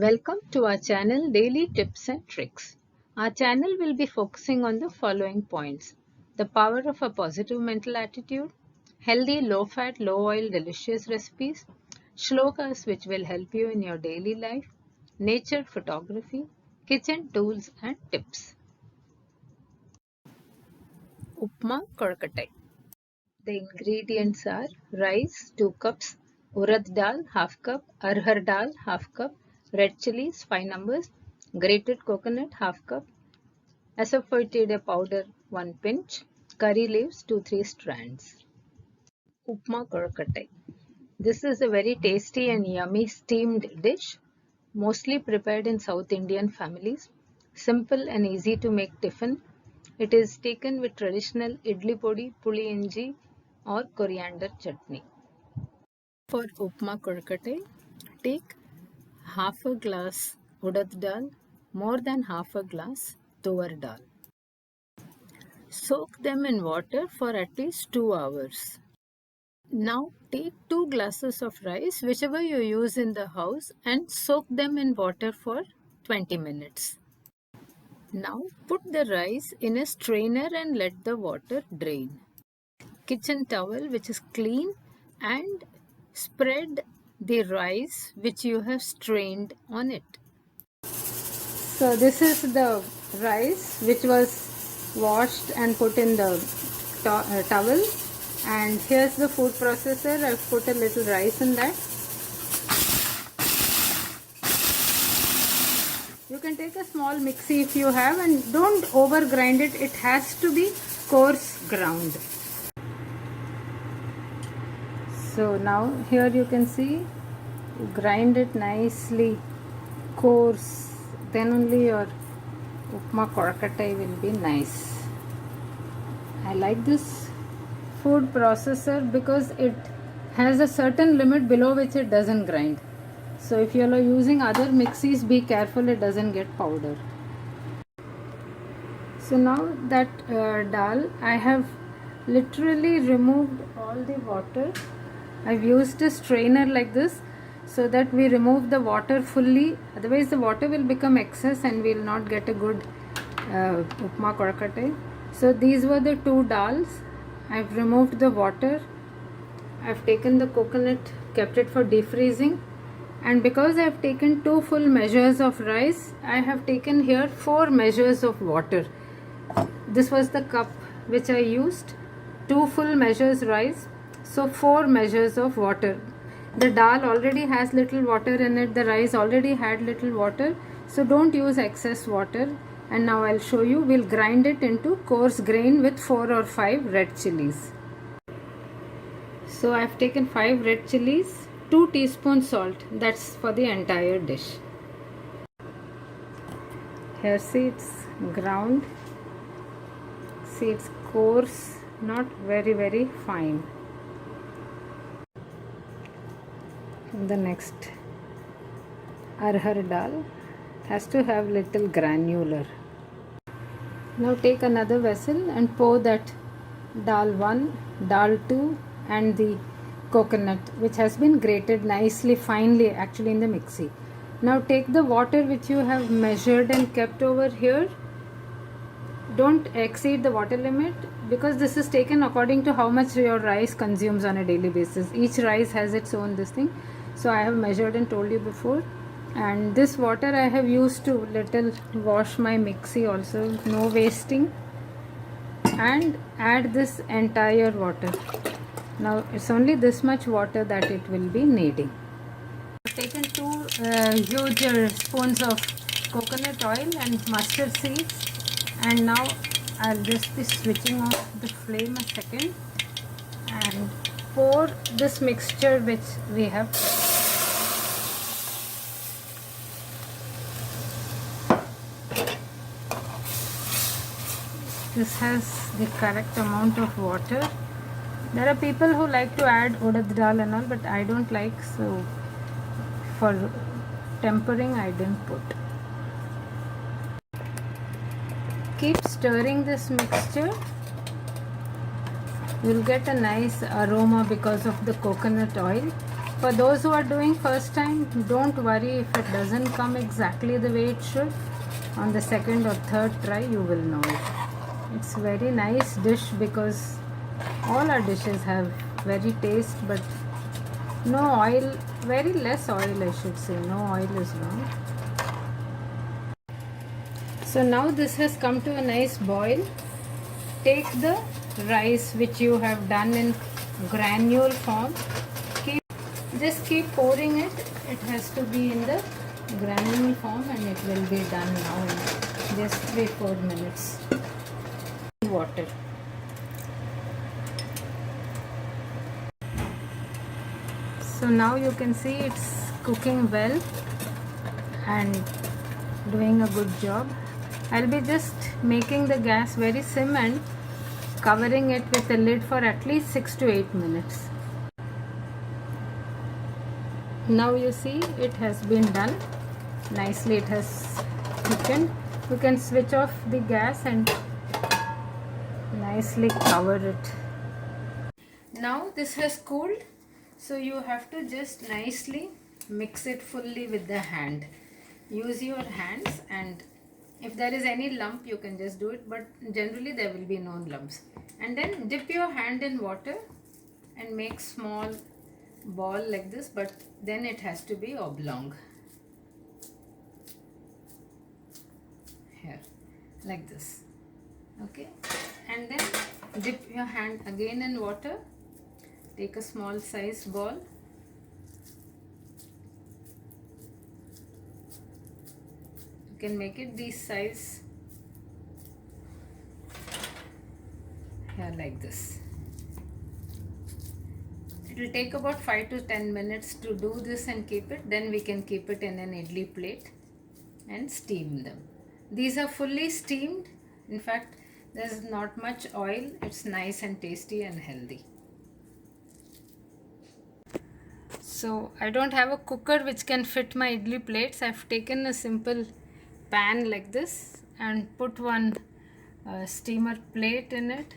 Welcome to our channel Daily Tips and Tricks. Our channel will be focusing on the following points: the power of a positive mental attitude, healthy, low fat, low oil, delicious recipes, shlokas which will help you in your daily life, nature photography, kitchen tools and tips. Upma Korkatai. The ingredients are rice 2 cups, urad dal half cup, arhar dal half cup, red chilies 5 numbers, grated coconut half cup, asafoetida powder 1 pinch, curry leaves 2-3 strands. Upma Korkatai. This is a very tasty and yummy steamed dish, mostly prepared in South Indian families. Simple and easy to make tiffin. It is taken with traditional idli podi, puli inji or coriander chutney. For upma korkate, take half a glass urad dal, more than half a glass tuvar dal. Soak them in water for at least 2 hours. Now take 2 glasses of rice, whichever you use in the house, and soak them in water for 20 minutes. Now put the rice in a strainer and let the water drain. Kitchen towel which is clean and spread the rice which you have strained on it. So this is the rice which was washed and put in the towel, and here's the food processor. I've put a little rice in that. You can take a small mixie if you have, and don't over grind it. It has to be coarse ground. So now here you can see, grind it nicely coarse, then only your upma korkatai will be nice. I like this food processor because it has a certain limit below which it doesn't grind. So if you are using other mixies, be careful it doesn't get powder. So now that dal, I have literally removed all the water. I've used a strainer like this so that we remove the water fully, otherwise the water will become excess and we will not get a good upma korkate. So these were the 2 dals. I've removed the water. I've taken the coconut, kept it for defreezing, and because I have taken 2 full measures of rice, I have taken here 4 measures of water. This was the cup which I used, 2 full measures rice, so 4 measures of water. The dal already has little water in it, the rice already had little water, so don't use excess water. And now I'll show you, we'll grind it into coarse grain with 4 or 5 red chilies. So I've taken 5 red chilies, 2 teaspoons salt, that's for the entire dish. Here see, it's ground, see it's coarse, not very fine. The next arhar dal has to have little granular. Now take another vessel and pour that dal 1, dal 2 and the coconut which has been grated nicely finely actually in the mixie. Now take the water which you have measured and kept over here. Don't exceed the water limit because this is taken according to how much your rice consumes on a daily basis. Each rice has its own this thing. So I have measured and told you before. And this water I have used to little wash my mixie also, no wasting. And add this entire water. Now it's only this much water that it will be needing. I've taken 2 huge spoons of coconut oil and mustard seeds, and now I'll just be switching off the flame a second and pour this mixture which we have. This has the correct amount of water. There are people who like to add urad dal and all, but I don't like, so for tempering I didn't put. Keep stirring this mixture. You'll get a nice aroma because of the coconut oil. For those who are doing first time, don't worry if it doesn't come exactly the way it should. On the second or third try, you will know it. It's very nice dish because all our dishes have very taste, but no oil, very less oil I should say. No oil is wrong. So now this has come to a nice boil. Take the rice which you have done in granule form. Just keep pouring it. It has to be in the granule form and it will be done now in just 3-4 minutes. Water. So now you can see it's cooking well and doing a good job. I'll be just making the gas very sim and covering it with a lid for at least 6 to 8 minutes. Now you see it has been done nicely. It has thickened. You can switch off the gas and nicely cover it. Now this has cooled, so you have to just nicely mix it fully with the hand. Use your hands, and if there is any lump you can just do it, but generally there will be no lumps. And then dip your hand in water and make small ball like this, but then it has to be oblong. Here, like this. Okay, and then dip your hand again in water. Take a small size ball. You can make it this size. Here, like this. It will take about 5 to 10 minutes to do this and keep it. Then we can keep it in an idli plate and steam them. These are fully steamed. In fact, there's not much oil. It's nice and tasty and healthy. So I don't have a cooker which can fit my idli plates. I've taken a simple pan like this and put one steamer plate in it.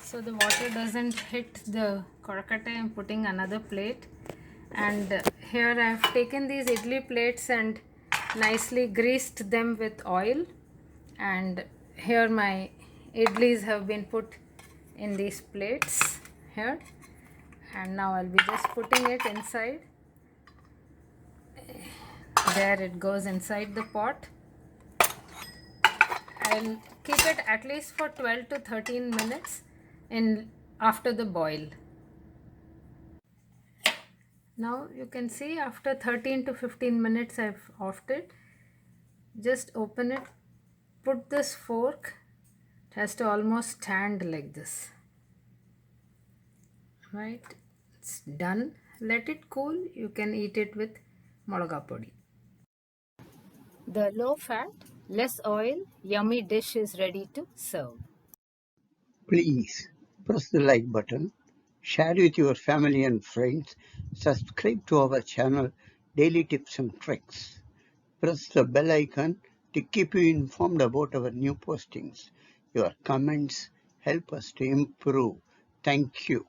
So the water doesn't hit the korokata. I'm putting another plate, and here I have taken these idli plates and nicely greased them with oil, and here my idlis have been put in these plates here, and now I'll be just putting it inside. There it goes inside the pot. I'll keep it at least for 12 to 13 minutes after the boil. Now you can see after 13 to 15 minutes I've offed it. Just open it, put this fork, it has to almost stand like this. Right, it's done. Let it cool. You can eat it with molaga podi. The low fat, less oil, yummy dish is ready to serve. Please press the like button, share with your family and friends, subscribe to our channel Daily Tips and Tricks. Press the bell icon to keep you informed about our new postings. Your comments help us to improve. Thank you.